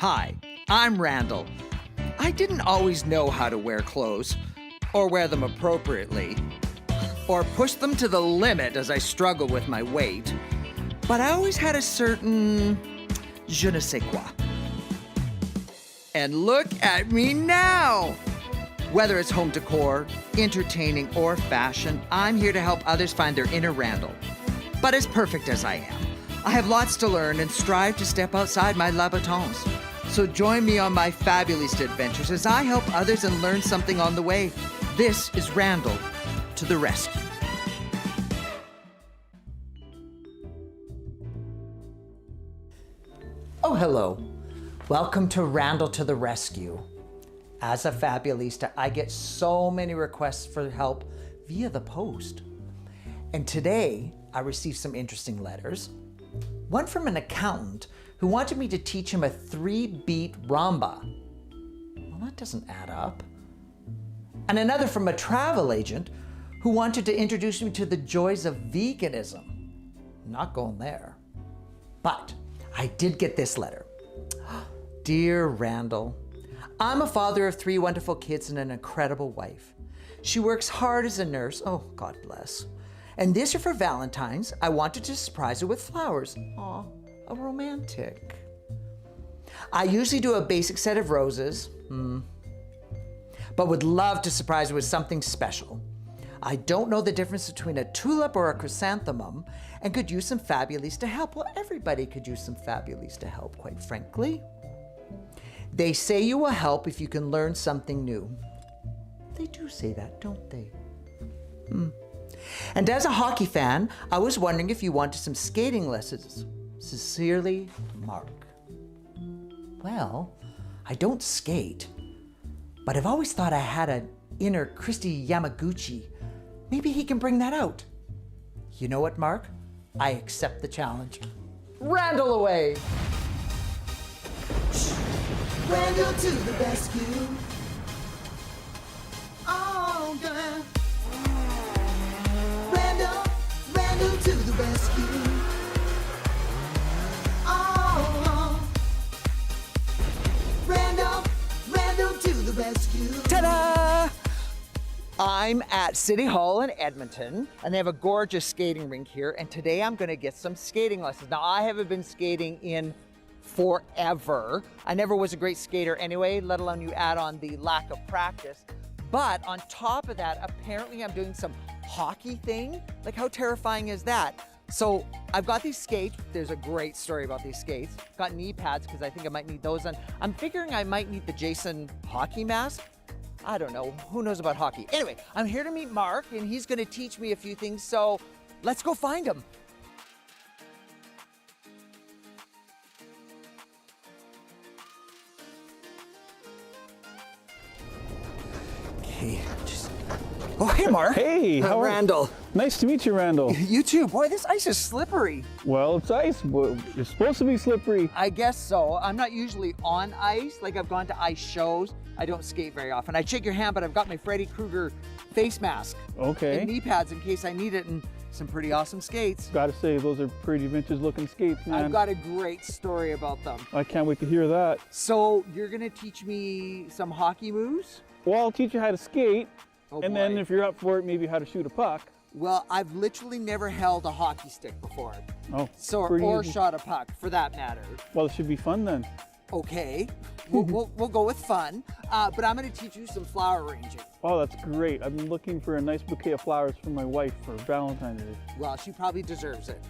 Hi, I'm Randall. I didn't always know how to wear clothes, or wear them appropriately, or push them to the limit as I struggled with my weight, but I always had a certain je ne sais quoi. And look at me now! Whether it's home decor, entertaining, or fashion, I'm here to help others find their inner Randall. But as perfect as I am, I have lots to learn and strive to step outside my labatons. So join me on my fabulous adventures as I help others and learn something on the way. This is Randall to the rescue. Oh, hello. Welcome to Randall to the rescue. As a fabulista, I get so many requests for help via the post. And today, I received some interesting letters. One from an accountant who wanted me to teach him a 3-beat rumba. Well, that doesn't add up. And another from a travel agent who wanted to introduce me to the joys of veganism. Not going there. But I did get this letter. Dear Randall, I'm a father of 3 wonderful kids and an incredible wife. She works hard as a nurse. Oh, God bless. And this year for Valentine's, I wanted to surprise her with flowers. Aw, a romantic. I usually do a basic set of roses, but would love to surprise her with something special. I don't know the difference between a tulip or a chrysanthemum and could use some fabulista help. Well, everybody could use some fabulista help, quite frankly. They say you will help if you can learn something new. They do say that, don't they? And as a hockey fan, I was wondering if you wanted some skating lessons. Sincerely, Mark. Well, I don't skate, but I've always thought I had an inner Christy Yamaguchi. Maybe he can bring that out. You know what, Mark? I accept the challenge. Randall away! Randall to the rescue. Oh, God. Randall to the rescue. Oh, Randall to the rescue. Ta-da! I'm at City Hall in Edmonton, and they have a gorgeous skating rink here, and today I'm gonna get some skating lessons. Now, I haven't been skating in forever. I never was a great skater anyway, let alone you add on the lack of practice. But on top of that, apparently I'm doing some hockey thing. Like, how terrifying is that? So I've got these skates. There's a great story about these skates. Got knee pads because I think I might need those. And I'm figuring I might need the Jason hockey mask. I don't know, who knows about hockey? Anyway, I'm here to meet Mark and he's gonna teach me a few things. So let's go find him. Oh, hey, Mark. Hey, how are Randall. Nice to meet you, Randall. You too. Boy, this ice is slippery. Well, it's ice, but it's supposed to be slippery. I guess so. I'm not usually on ice. Like, I've gone to ice shows. I don't skate very often. I'd shake your hand, but I've got my Freddy Krueger face mask. Okay. And knee pads in case I need it, and some pretty awesome skates. Gotta say, those are pretty vintage looking skates, man. I've got a great story about them. I can't wait to hear that. So, you're gonna teach me some hockey moves? Well, I'll teach you how to skate. Oh, and boy. then if you're up for it, maybe how to shoot a puck. Well, I've literally never held a hockey stick before. Oh, Or easy. shot a puck, for that matter. Well, it should be fun then. Okay, we'll go with fun, but I'm gonna teach you some flower arranging. Oh, that's great. I've been looking for a nice bouquet of flowers for my wife for Valentine's Day. Well, she probably deserves it.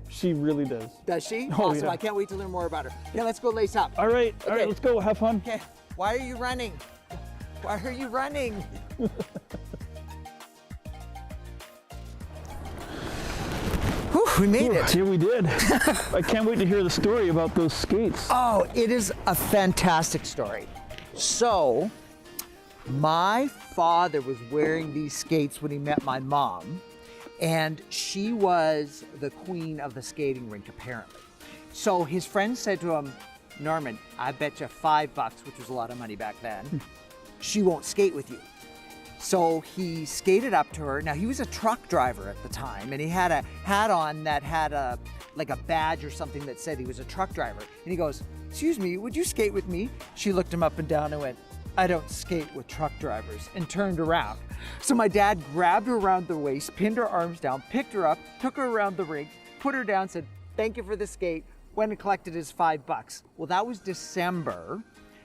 She really does. Does she? Oh, Awesome, yeah. I can't wait to learn more about her. Yeah, let's go lace up. All right, Okay. let's go. Have fun. Okay, why are you running? Why are you running? Whew, we made it. Here we did. I can't wait to hear the story about those skates. Oh, it is a fantastic story. So, my father was wearing these skates when he met my mom, and she was the queen of the skating rink, apparently. So his friend said to him, Norman, I bet you $5, which was a lot of money back then, she won't skate with you. So he skated up to her. Now, he was a truck driver at the time, and he had a hat on that had like a badge or something that said he was a truck driver. And he goes, excuse me, would you skate with me? She looked him up and down and went, I don't skate with truck drivers, and turned around. So my dad grabbed her around the waist, pinned her arms down, picked her up, took her around the rink, put her down, said, thank you for the skate, went and collected his $5. Well, that was December.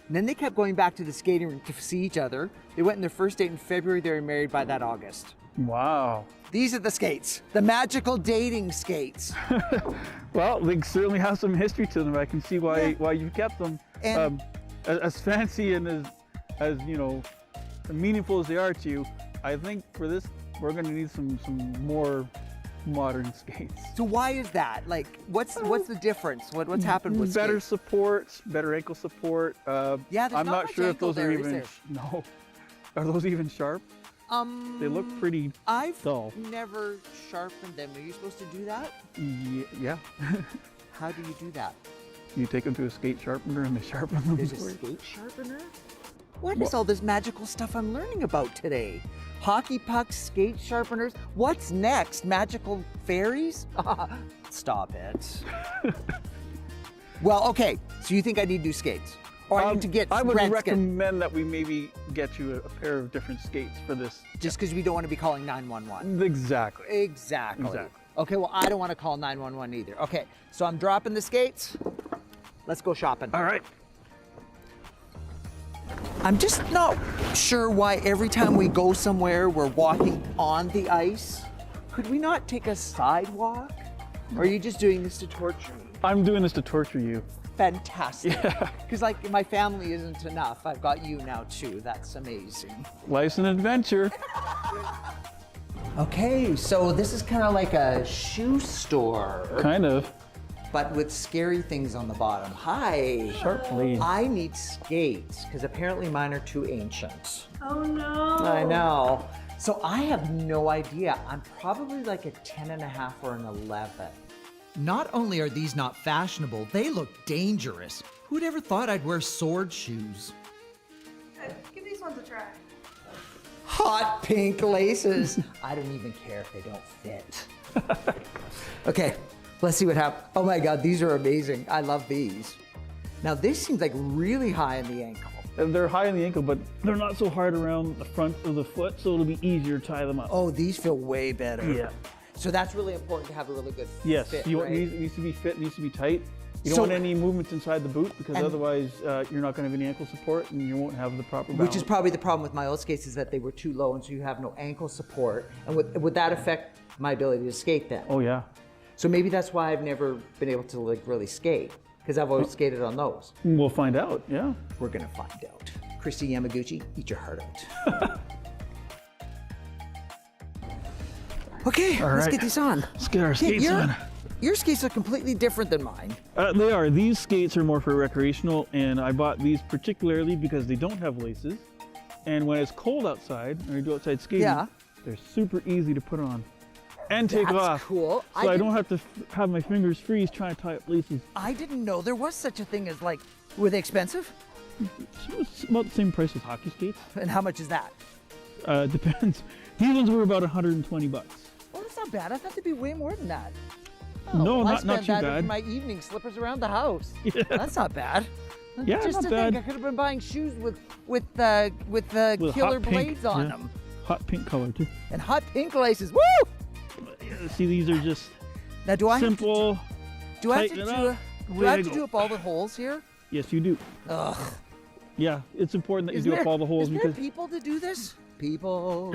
And then they kept going back to the skating rink to see each other. They went on their first date in February. They were married by that August. Wow. These are the skates, the magical dating skates. Well, they certainly have some history to them. I can see why you've kept them. And as fancy and as you know, meaningful as they are to you, I think for this we're going to need some more modern skates. so why is that? Like, what's the difference? What's happened with better skates? support, better ankle support. Yeah, there's I'm not not much sure if ankle those are there, is even there? no. Are those even sharp? They look pretty I've dull. never sharpened them. Are you supposed to do that? Yeah. How do you do that? You take them to a skate sharpener and they sharpen them. There's a for you. skate sharpener? What is all this magical stuff I'm learning about today? Hockey pucks, skate sharpeners. What's next? Magical fairies? Stop it. Well, okay. So you think I need new skates? Or I need to get I would rent skates? recommend that we maybe get you a pair of different skates for this. Just because we don't want to be calling 911. Exactly. Exactly. Exactly. Okay, well, I don't want to call 911 either. Okay, so I'm dropping the skates. Let's go shopping. All right. I'm just not sure why every time we go somewhere, we're walking on the ice. Could we not take a sidewalk? Or are you just doing this to torture me? I'm doing this to torture you. Fantastic. Yeah. Because like my family isn't enough. I've got you now too. That's amazing. Life's an adventure. Okay, so this is kind of like a shoe store, Kind of. but with scary things on the bottom. Hi. Sharp blade. I need skates because apparently mine are too ancient. Oh no. I know. So I have no idea. I'm probably like a 10 and a half or an 11. Not only are these not fashionable, they look dangerous. Who'd ever thought I'd wear sword shoes? Give these ones a try. Hot pink laces. I don't even care if they don't fit. Okay, let's see what happens. Oh my God, these are amazing. I love these. Now this seems like really high in the ankle. They're high in the ankle, but they're not so hard around the front of the foot, so it'll be easier to tie them up. Oh, these feel way better. Yeah. So that's really important to have a really good Yes, fit, it right? needs to be fit, needs to be tight. You don't So- want any movements inside the boot because And- otherwise you're not going to have any ankle support and you won't have the proper balance. Which is probably the problem with my old skates is that they were too low and so you have no ankle support. And would that affect my ability to skate then? Oh yeah. So maybe that's why I've never been able to like really skate because I've always skated on those. We'll find out, yeah. We're gonna find out. Christy Yamaguchi, eat your heart out. Okay, let's right. get these on. Let's get our Yeah, skates on. Your skates are completely different than mine. They are. These skates are more for recreational, and I bought these particularly because they don't have laces. And when it's cold outside, and we do outside skating, Yeah. they're super easy to put on and take That's off. cool. So I don't have to have my fingers freeze trying to tie up laces. I didn't know there was such a thing as like, were they expensive? It's about the same price as hockey skates. And how much is that? Depends. These ones were about 120 bucks. Oh, that's not bad. I thought they'd be way more than that. No, well, I not spent too that bad. in my evening slippers around the house. Yeah. That's not bad. Yeah, Just not to bad. think, I could have been buying shoes with With killer hot pink, blades on yeah. them Hot pink color too. and hot pink laces. Woo! See, these are just Now, do I simple. have to do I have to tighten do, it up, do I have to wiggle. do up all the holes here? Yes, you do. Ugh. Yeah, it's important that you Isn't do up all the holes is there because. people to do this? People.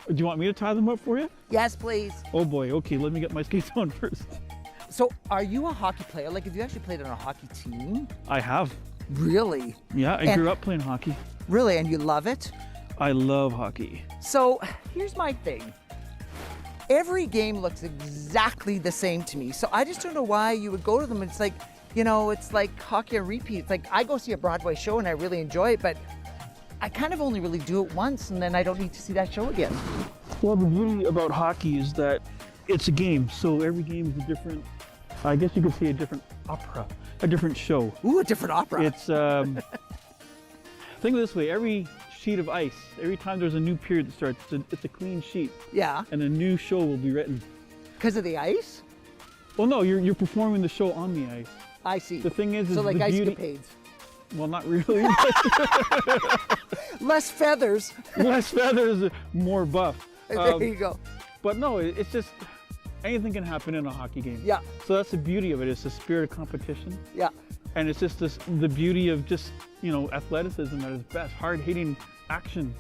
Do you want me to tie them up for you? Yes, please. Oh boy. Okay, let me get my skates on first. So, are you a hockey player? Like, have you actually played on a hockey team? I have. Really? Yeah, I And- grew up playing hockey. Really? And you love it? I love hockey. So here's my thing. Every game looks exactly the same to me. So I just don't know why you would go to them. It's like, you know, it's like hockey on repeat. It's like I go see a Broadway show and I really enjoy it, but I kind of only really do it once and then I don't need to see that show again. Well, the beauty about hockey is that it's a game, so every game is a different. I guess you could say a different opera, a different show. Ooh, a different opera. It's think of it this way: every sheet of ice, every time there's a new period that starts, it's a clean sheet, Yeah, and a new show will be written. because of the ice? Well, no, you're performing the show on the ice. I see. The thing is so like the ice beauty. capades. Well, not really. Less feathers. Less feathers, more buff. There you go. But no, it's just anything can happen in a hockey game. Yeah. So that's the beauty of it. It's the spirit of competition. Yeah. And it's just the beauty of just, you know, athleticism at its best, hard-hitting action.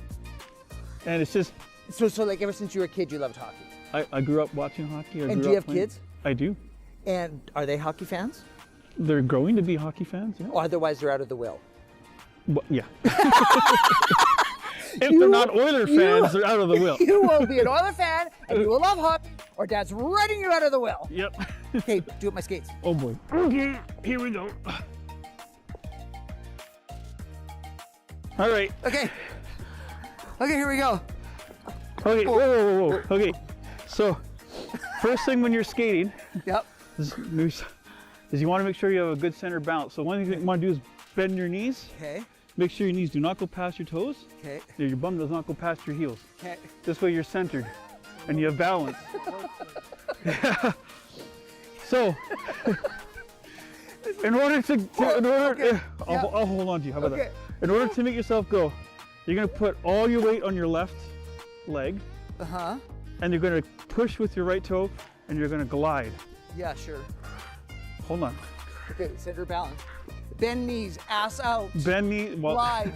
And it's just... So like ever since you were a kid, you loved hockey? I grew up watching hockey. And do you have kids? I do. And are they hockey fans? They're growing to be hockey fans, yeah. Or otherwise they're out of the will? But, yeah. If they're not Oiler fans, they're out of the will. You will be an Oiler fan and you will love hockey, or Dad's writing you out of the will. Yep. Okay, do it with my skates. Oh boy. Okay, here we go. All right. Okay. Okay, here we go. Okay, whoa. Okay, so first thing when you're skating Yep. is you want to make sure you have a good center bounce. So one thing you want to do is bend your knees. Okay. Make sure your knees do not go past your toes. Okay. Your bum does not go past your heels. Okay. This way you're centered and you have balance. So, in order to I'll hold on to you. How about that? In order to make yourself go, you're gonna put all your weight on your left leg. Uh-huh. And you're gonna push with your right toe, and you're gonna glide. Yeah, sure. Hold on. Okay, center balance. Bend knees, ass out. Bend knee. Well, Glide.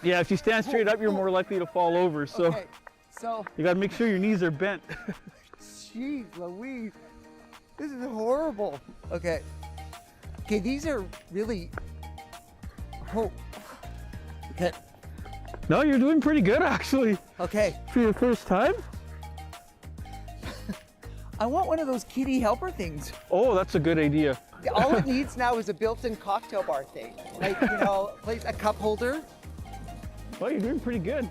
yeah. If you stand straight up, you're more likely to fall over. So Okay, so, you gotta make sure your knees are bent. jeez Louise, this is horrible. Okay. Okay, these are really, oh. Okay. No, you're doing pretty good actually Okay. for your first time. I want one of those kitty helper things. Oh, that's a good idea. All it needs now is a built-in cocktail bar thing. Like, you know, place a cup holder. Well, you're doing pretty good.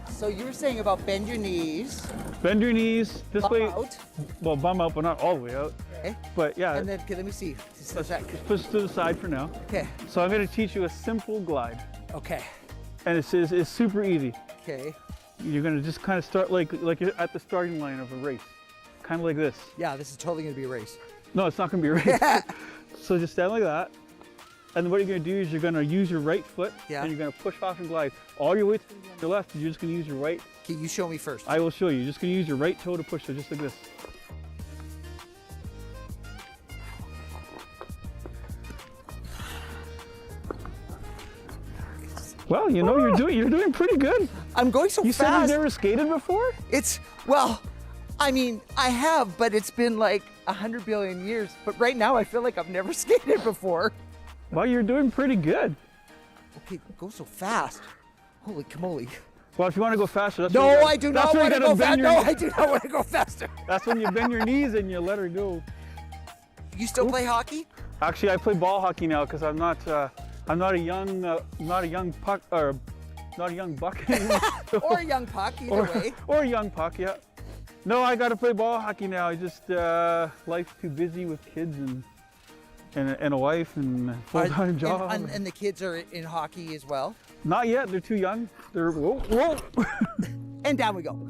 So you were saying about bend your knees. Bend your knees this Bum way. out. Well, bum out, but not all the way out. Okay. But yeah, And then, okay, let me see. Just a let's sec. push to the side for now. Okay. So I'm gonna teach you a simple glide, Okay. and it's super easy. Okay. You're gonna just kind of start like you're at the starting line of a race, kind of like this. Yeah, this is totally gonna be a race. No, it's not gonna be a race. So just stand like that, and then what you're gonna do is you're gonna use your right foot, Yeah. and you're gonna push off and glide. All your weight's gonna be on your left. You're just gonna use your right. Okay, you show me first. I will show you. You're just gonna use your right toe to push. So just like this. Well, you know you're doing pretty good. I'm going so You said fast. you've never skated before? It's, well, I mean, I have, but it's been like 100 billion years. But right now I feel like I've never skated before. Well, you're doing pretty good. Okay, go so fast. Holy camoly. Well, if you want to go faster, that's No, when you I do that's not when want you to gotta go fast. bend No, your- I do not want to go faster. That's when you bend your knees and you let her go. You still play hockey? Actually, I play ball hockey now because I'm not a young puck or not a young buck anymore. Or a young puck, either way. Or a young puck, yeah. No, I got to play ball hockey now. I just life's too busy with kids and a wife and a full-time job. And the kids are in hockey as well. Not yet. They're too young. They're whoa. And down we go.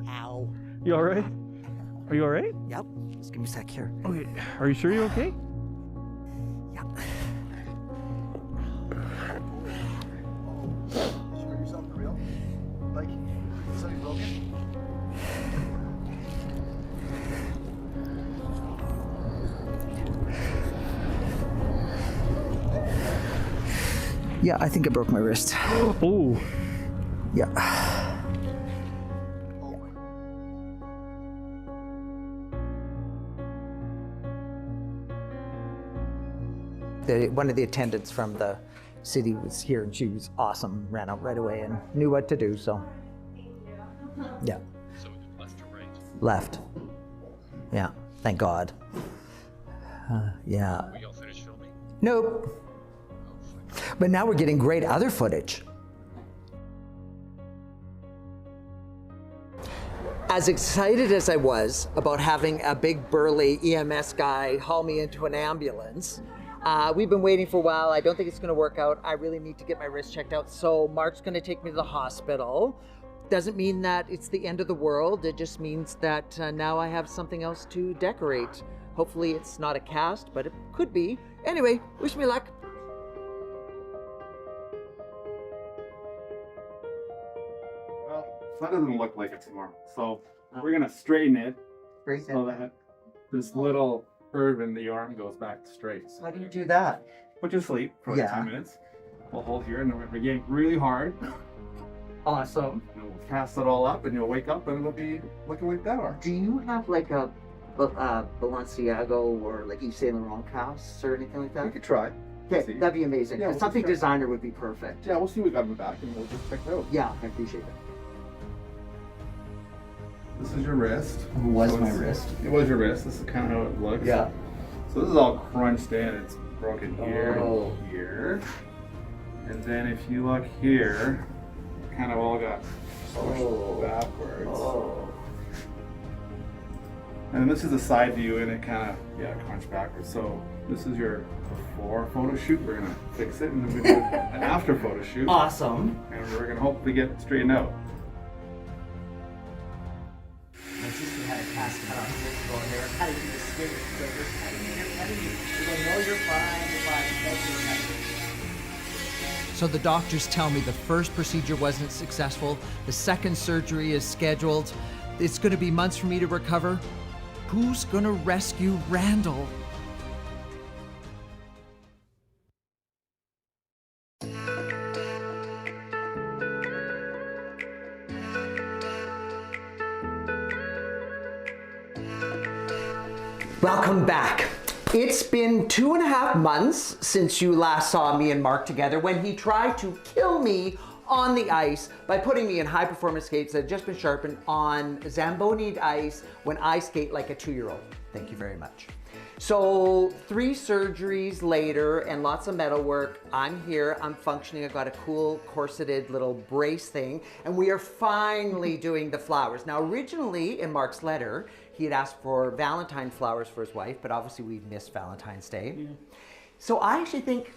Ow. You all right? Are you all right? Yep. Just give me a sec here. Okay. Are you sure you're okay? Yep. Show yourself the real. Like, is something broken? Yeah, I think I broke my wrist. Oh. Yeah. One of the attendants from the city was here and she was awesome, ran out right away and knew what to do, so. Yeah. So left or right? Left. Yeah, thank God. Yeah. Were you all finished filming? Nope. But now we're getting great other footage. As excited as I was about having a big burly EMS guy haul me into an ambulance, we've been waiting for a while. I don't think it's gonna work out. I really need to get my wrist checked out. So Mark's gonna take me to the hospital. Doesn't mean that it's the end of the world. It just means that now I have something else to decorate Hopefully it's not a cast, but it could be. Anyway, wish me luck. Well, that doesn't look like it's normal. So we're gonna straighten it so that this little curve in the arm goes back straight. So How do you do that? put you to sleep for like Yeah. 10 minutes. We'll hold here and then we're getting really hard. Awesome. And we'll cast it all up and you'll wake up and it'll be looking like that. Do you have like a Balenciaga or like Yves Saint Laurent casts or anything like We that? could try. Okay, see. that'd be amazing. Yeah, 'Cause we'll something just try. designer would be perfect. Yeah, we'll see what we got in the back and we'll just check it out. Yeah, I appreciate that. This is your wrist. Was So my it's- wrist. It was your wrist. This is kind of how it looks. Yeah. So this is all crunched in. It's broken here, Oh. here. And then if you look here, it kind of all got pushed backwards. Oh. And this is a side view and it kind of, crunched backwards. So this is your before photo shoot. We're gonna fix it and then we do an after photo shoot. Awesome. And we're gonna hopefully get it straightened out. My sister had a cast cut off years ago, and they were cutting the skin, so they're cutting and they're cutting you. They go, no, you're fine, So the doctors tell me the first procedure wasn't successful. The second surgery is scheduled. It's going to be months for me to recover. Who's going to rescue Randall? Welcome back. It's been 2.5 months since you last saw me and Mark together when he tried to kill me on the ice by putting me in high performance skates that had just been sharpened on Zamboni ice when I skate like a 2-year-old. Thank you very much. So 3 surgeries later and lots of metal work, I'm here, I'm functioning, I've got a cool corseted little brace thing, and we are finally doing the flowers. Now originally in Mark's letter, he had asked for Valentine flowers for his wife, but obviously we missed Valentine's Day. Yeah. So I actually think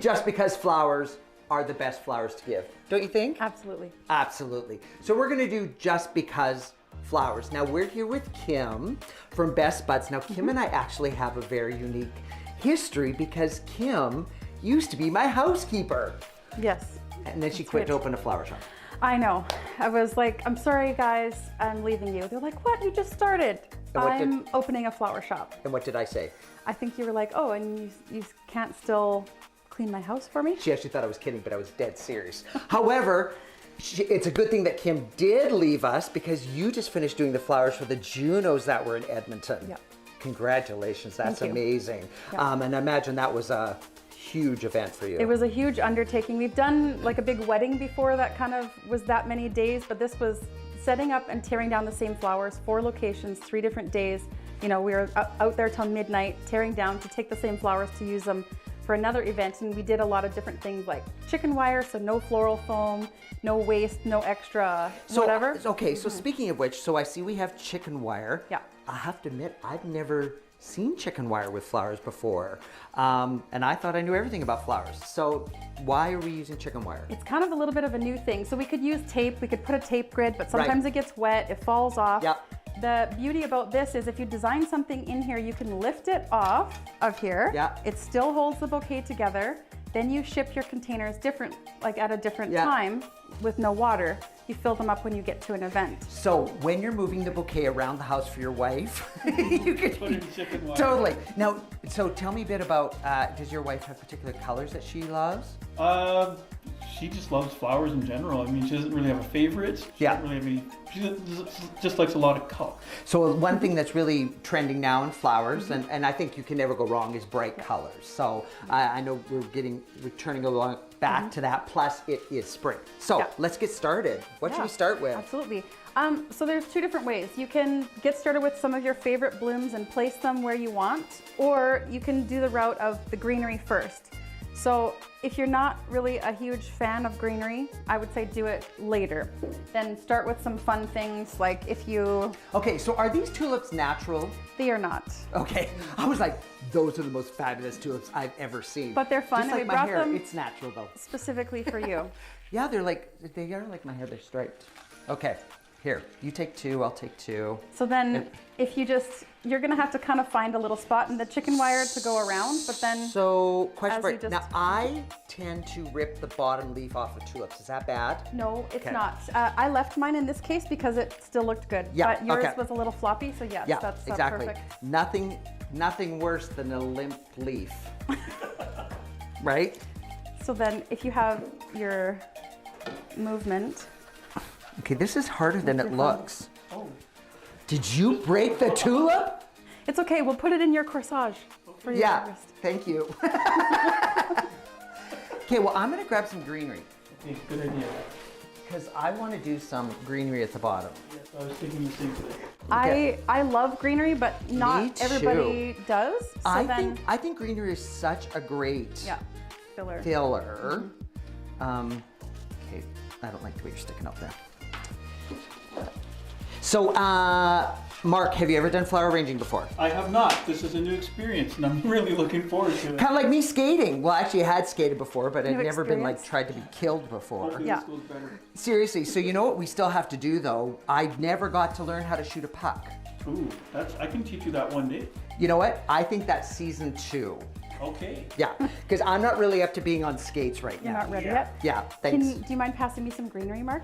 just because flowers are the best flowers to give. Don't you think? Absolutely. Absolutely. So we're gonna do just because flowers. Now we're here with Kim from Best Buds. Now Kim and I actually have a very unique history because Kim used to be my housekeeper. Yes. And then she quit to open a flower shop. I know. I was like, I'm sorry guys, I'm leaving you. They're like, what? You just started. I'm opening a flower shop. And what did I say? I think you were like, oh, and you can't still clean my house for me? She actually thought I was kidding, but I was dead serious. However, it's a good thing that Kim did leave us because you just finished doing the flowers for the Junos that were in Edmonton. Yep. Congratulations, that's Thank you. amazing. Yep. And I imagine that was a huge event for you. It was a huge undertaking. We've done like a big wedding before that kind of was that many days, but this was setting up and tearing down the same flowers, 4 locations, 3 different days. You know, we were out there till midnight, tearing down to take the same flowers to use them for another event. And we did a lot of different things like chicken wire, so no floral foam, no waste, no extra, whatever. Okay, so speaking of which, so I see we have chicken wire. Yeah. I have to admit, I've never seen chicken wire with flowers before. And I thought I knew everything about flowers. So why are we using chicken wire? It's kind of a little bit of a new thing. So we could use tape, we could put a tape grid, but sometimes it gets wet, it falls off. Yep. The beauty about this is if you design something in here, you can lift it off of here. Yeah. It still holds the bouquet together. Then you ship your containers different, like at a different time with no water. You fill them up when you get to an event. So when you're moving the bouquet around the house for your wife, you could Put in chicken wire. totally. Now, so tell me a bit about, does your wife have particular colors that she loves? She just loves flowers in general. I mean, she doesn't really have a favorite. She Yeah. doesn't really have any, just likes a lot of color. So one thing that's really trending now in flowers, and I think you can never go wrong, is bright colors. So I know we're turning along back to that, plus it is spring. So let's get started. What should we start with? Absolutely. So there's 2 different ways. You can get started with some of your favorite blooms and place them where you want, or you can do the route of the greenery first. So if you're not really a huge fan of greenery, I would say do it later. Then start with some fun things like if you... Okay, so are these tulips natural? They are not. Okay, I was like, those are the most fabulous tulips I've ever seen. But they're fun, Just and like we my brought hair, them it's natural though. specifically for you. Yeah, they are like my hair, they're striped. Okay, Here, you take 2, I'll take 2. So then if you're gonna have to kind of find a little spot in the chicken wire to go around, but then. So, question as for you you. just- Now, I tend to rip the bottom leaf off of tulips. Is that bad? No, it's Okay. not. I left mine in this case because it still looked good. Yeah, But yours okay. was a little floppy, so yes, Yeah, that's exactly. perfect. Nothing worse than a limp leaf. Right? So then if you have your movement, Okay, this is harder than it your looks. Did you break the tulip? it's okay, we'll put it in your corsage for your Yeah, wrist. thank you. Okay, well, I'm gonna grab some greenery Okay, good idea. because I want to do some greenery at the bottom. Yes, I was thinking the same thing. I love greenery, but not too. everybody does. So I think greenery is such a great yeah, filler. filler. Okay, I don't like the way you're sticking out there. So, Mark, have you ever done flower arranging before? I have not. This is a new experience, and I'm really looking forward to it. Kind of like me skating. Well, actually, I had skated before, but I'd New never been like experience? tried to be killed before. Hopefully Yeah. this goes better. Seriously, so you know what we still have to do though? I never got to learn how to shoot a puck. Ooh, I can teach you that one day. You know what? I think that's season 2. Okay. Yeah, because I'm not really up to being on skates right You're now. not ready Yeah. yet? Yeah, thanks. Do you mind passing me some greenery, Mark?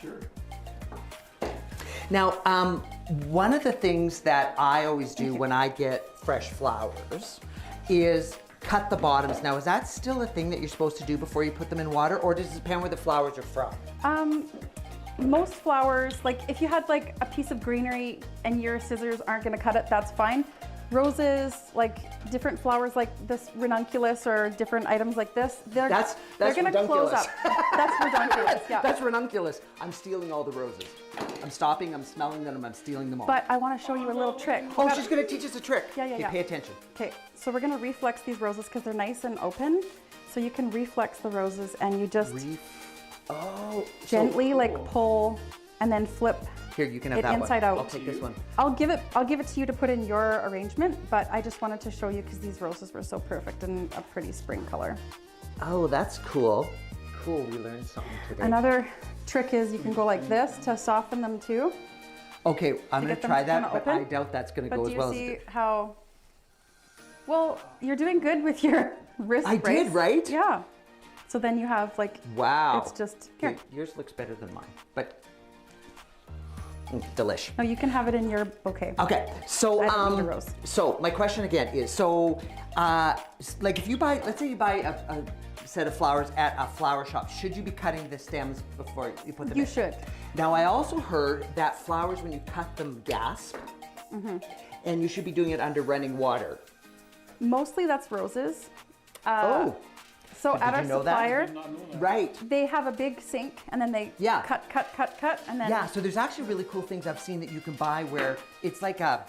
Sure. Now, one of the things that I always do when I get fresh flowers is cut the bottoms. Now, is that still a thing that you're supposed to do before you put them in water, or does it depend where the flowers are from? Most flowers, like if you had like a piece of greenery and your scissors aren't gonna cut it, that's fine. Roses, like different flowers like this ranunculus or different items like this, they're That's gonna close redunculus. up. That's ranunculus, yeah. That's ranunculus. I'm stealing all the roses. I'm stopping, I'm smelling them, I'm stealing them all. But I wanna show you a little trick. Oh, she's gonna teach us a trick. Yeah, yeah, Okay, yeah. pay attention. Okay, so we're gonna reflex these roses because they're nice and open. So you can reflex the roses and you just Oh, gently so like cool. pull and then flip Here, you can have it that inside one. out. I'll take this one. I'll give it to you to put in your arrangement, but I just wanted to show you because these roses were so perfect and a pretty spring color. Oh, that's cool. Cool, we learned something today. Another trick is you can go like this to soften them too. Okay, I'm gonna get them try to that, kinda but I open. doubt that's gonna But go do as you well see as how, well, you're doing good with your wrist I brace. did, right? Yeah. So then you have like, Wow. it's just, Okay, here. yours looks better than mine, but delish. No, you can have it in your bouquet. Okay, so I don't need a rose. so my question again is, so like if you buy, let's say you buy a set of flowers at a flower shop, should you be cutting the stems before you put them in? You should. Now I also heard that flowers, when you cut them, gasp, Mm-hmm. and you should be doing it under running water. Mostly that's roses. Oh, So Did at you our know that? supplier, Not know that. right. they have a big sink and then they Yeah. cut, and then Yeah, so there's actually really cool things I've seen that you can buy where it's like a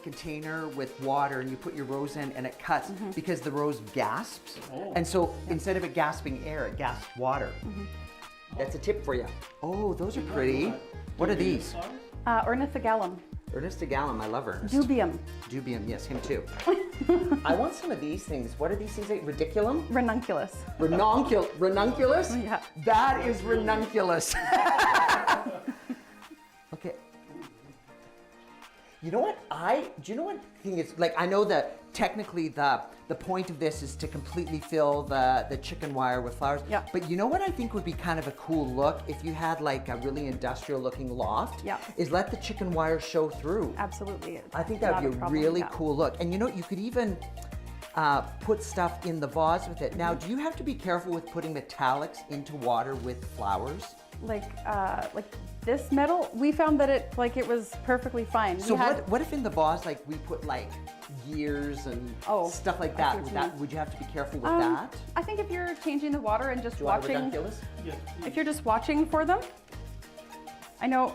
container with water and you put your rose in and it cuts Mm-hmm. because the rose gasps. Oh. And so instead of it gasping air, it gasps water. Mm-hmm. That's a tip for you. Oh, those are Not know pretty. that. What are Do you these? use flowers? ornithogallum, Ernest Gallum, I love Ernest. dubium, Dubium, yes, him too. I want some of these things. What are these things? Ridiculum? ranunculus. Ranunculus? Yeah. That is ranunculus. Okay. You know what? Do you know what thing is, like, I know that technically the point of this is to completely fill the chicken wire with flowers. Yeah. But you know what I think would be kind of a cool look if you had like a really industrial looking loft? Yeah. Is let the chicken wire show through. Absolutely. I think that Not would be a problem, really yeah. cool look. And you know, you could even put stuff in the vase with it. Now, do you have to be careful with putting metallics into water with flowers? Like this metal, we found that it was perfectly fine. So We had, what if in the vase, like, we put like gears and Oh, stuff like I that? see what Would you mean. would you have to be careful with that? I think if you're changing the water and just Do you want a watching, ranunculus? Yes, please. if you're just watching for them, I know.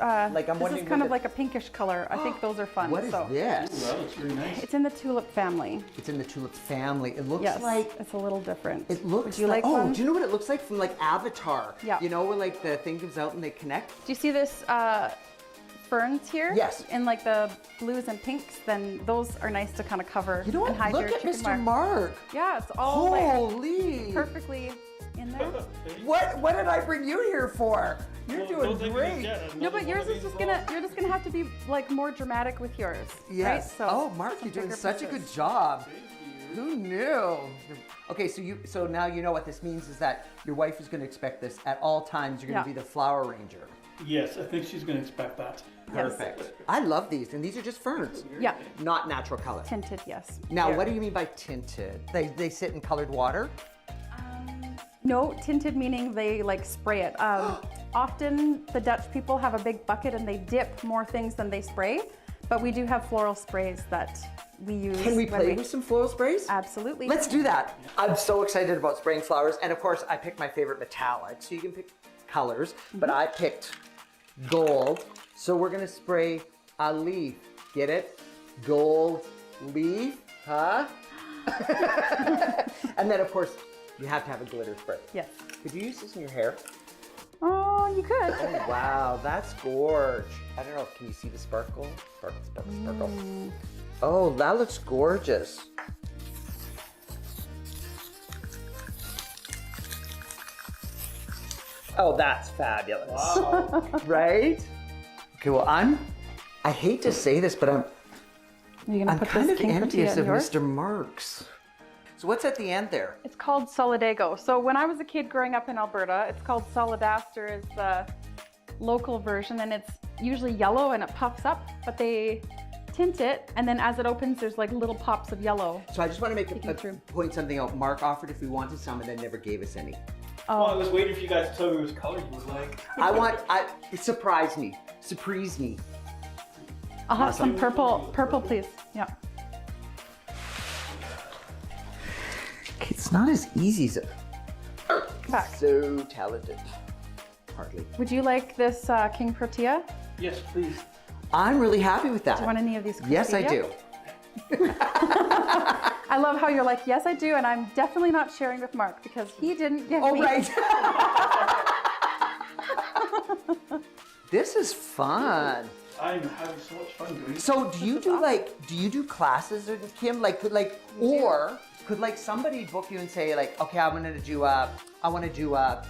Like, I'm this wondering is kind what of like a pinkish color. I think those are fun. What is so. Ooh, this? that looks really nice. It's in the tulip family. It's in the tulip family. It looks Yes, like it's a little different. it looks Would you like, like oh, one? do you know what it looks like from like Avatar? Yeah. You know where like the thing comes out and they connect? Do you see this ferns here? Yes. In like the blues and pinks, then those are nice to kind of cover You know and what? hide Look your at chicken Mr. wire. Mark. Yeah, it's all like Holy. perfectly, in there. What did I bring you here for? You're doing great. No, but yours is you're just gonna have to be like more dramatic with yours. Yes. Right? So Oh, Mark, some you're doing bigger such a pieces. good job. Who knew? Okay, so now you know what this means is that your wife is going to expect this at all times. You're going to Yeah. be the flower ranger. Yes, I think she's gonna expect that. Yes. Perfect. I love these, and these are just ferns. Yeah. Not natural color. Tinted, yes. Now, They're- what do you mean by tinted? They sit in colored water? No, tinted meaning they like spray it. Often the Dutch people have a big bucket and they dip more things than they spray, but we do have floral sprays that we use. Can we when play with some floral sprays? Absolutely. Let's do that. I'm so excited about spraying flowers. And of course, I picked my favorite metallic. So you can pick colors, but I picked gold. So we're gonna spray a leaf. Get it? Gold leaf, huh? And then of course, you have to have a glitter spray. Yes. Could you use this in your hair? Oh, you could. Oh, wow, that's gorge. I don't know, can you see the sparkle? Sparkle, sparkle, sparkle. Oh, that looks gorgeous. Oh, that's fabulous. Wow. Right? Okay, well, I hate to say this, but You're gonna I'm put kind this of king envious tortilla in of yours? Mr. Marks. So what's at the end there? It's called Solidago. So when I was a kid growing up in Alberta, it's called Solidaster is the local version, and it's usually yellow and it puffs up, but they tint it, and then as it opens, there's like little pops of yellow. So I just want to make Peeking through. point something out. Mark offered if we wanted some and then never gave us any. Well, I was waiting for you guys to tell me which color you would like. Surprise me. Surprise me. I'll have Awesome. some purple, please. Yeah. It's not as easy as Back. so talented. Hardly. Would you like this king tortilla? Yes, please. I'm really happy with that. Do you want any of these? Yes, I tortilla? do. I love how you're like, yes, I do, and I'm definitely not sharing with Mark because he didn't give Oh, me. right. This is fun. I'm having so much fun doing this. So do you do classes, or Kim? Could like somebody book you and say like, okay, I want to do a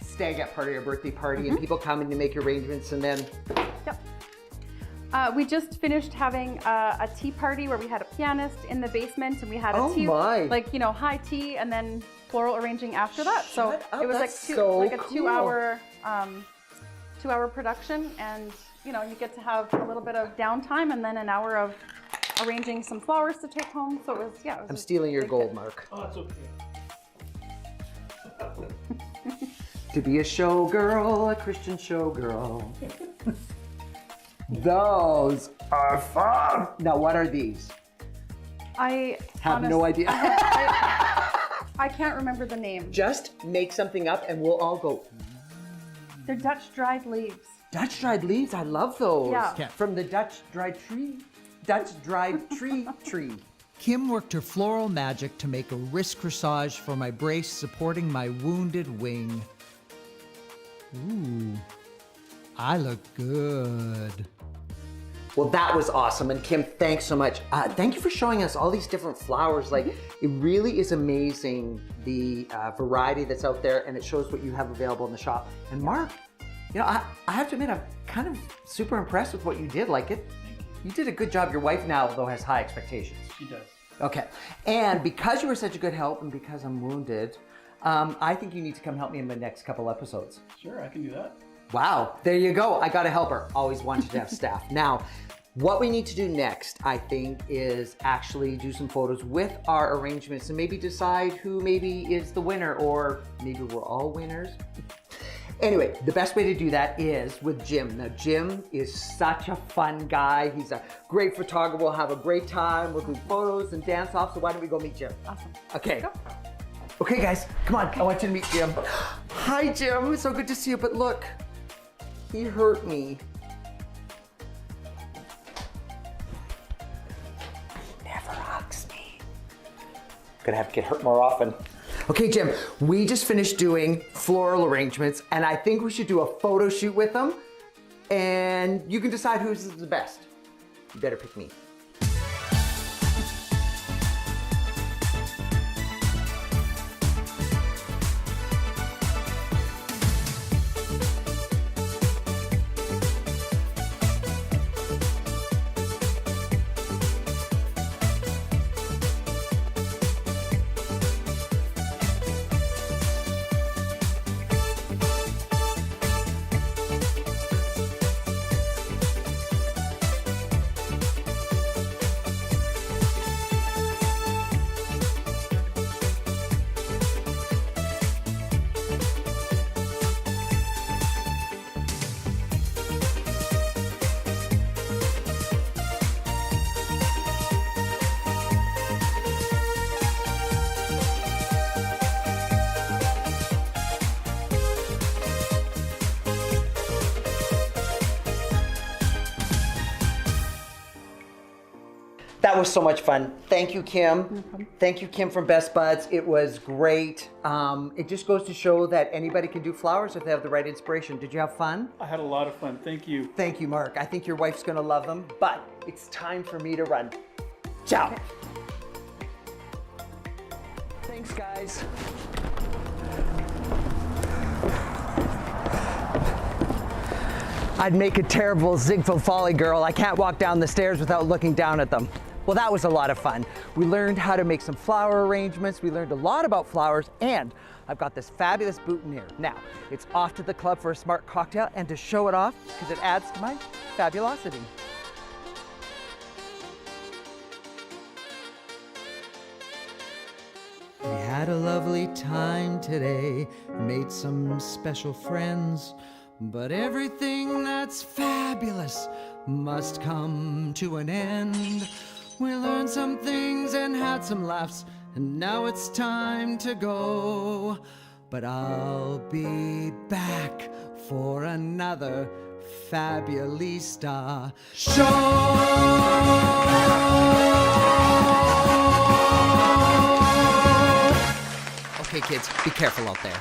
stag at party or birthday party, and people come and you make arrangements, and then Yep. We just finished having a tea party where we had a pianist in the basement and we had a Oh tea, my. like, high tea and then floral arranging after that. So Shut up, it was that's like so a cool. 2-hour production, and you get to have a little bit of downtime and then an hour of arranging some flowers to take home. So it was, yeah. It was I'm a stealing your big gold, hit. Mark. Oh, it's okay. To be a showgirl, a Christian showgirl. Those are fun. Now, what are these? I Have no idea. I can't remember the name. Just make something up and we'll all go, They're Dutch dried leaves. Dutch dried leaves, I love those. Yeah. From the Dutch dried tree. Kim worked her floral magic to make a wrist corsage for my brace supporting my wounded wing. Ooh, I look good. Well, that was awesome. And Kim, thanks so much. Thank you for showing us all these different flowers. Like, it really is amazing the variety that's out there, and it shows what you have available in the shop. And Mark, I have to admit, I'm kind of super impressed with what you did. Like, you did a good job. Your wife now, though, has high expectations. She does. Okay. And because you were such a good help and because I'm wounded, I think you need to come help me in the next couple episodes. Sure, I can do that. Wow, there you go. I got a helper. Always wanted to have staff. Now, what we need to do next, I think, is actually do some photos with our arrangements and maybe decide who maybe is the winner, or maybe we're all winners. Anyway, the best way to do that is with Jim. Now, Jim is such a fun guy. He's a great photographer. We'll have a great time. We'll do photos and dance off. So why don't we go meet Jim? Awesome. Okay. Go. Okay, guys, come on. I want you to meet Jim. Hi, Jim. So good to see you. But look, he hurt me. He never hugs me. Gonna have to get hurt more often. Okay, Jim, we just finished doing floral arrangements, and I think we should do a photo shoot with them, and you can decide who's the best. You better pick me. That was so much fun. Thank you, Kim. Thank you, Kim from Best Buds. It was great. It just goes to show that anybody can do flowers if they have the right inspiration. Did you have fun? I had a lot of fun. Thank you. Thank you, Mark. I think your wife's gonna love them, but it's time for me to run. Ciao. Okay. Thanks, guys. I'd make a terrible Ziegfeld Folly girl. I can't walk down the stairs without looking down at them. Well, that was a lot of fun. We learned how to make some flower arrangements. We learned a lot about flowers, and I've got this fabulous boutonniere. Now, it's off to the club for a smart cocktail and to show it off because it adds to my fabulosity. We had a lovely time today, made some special friends, but everything that's fabulous must come to an end. We learned some things and had some laughs, and now it's time to go. But I'll be back for another Fabulista show. Okay, kids, be careful out there.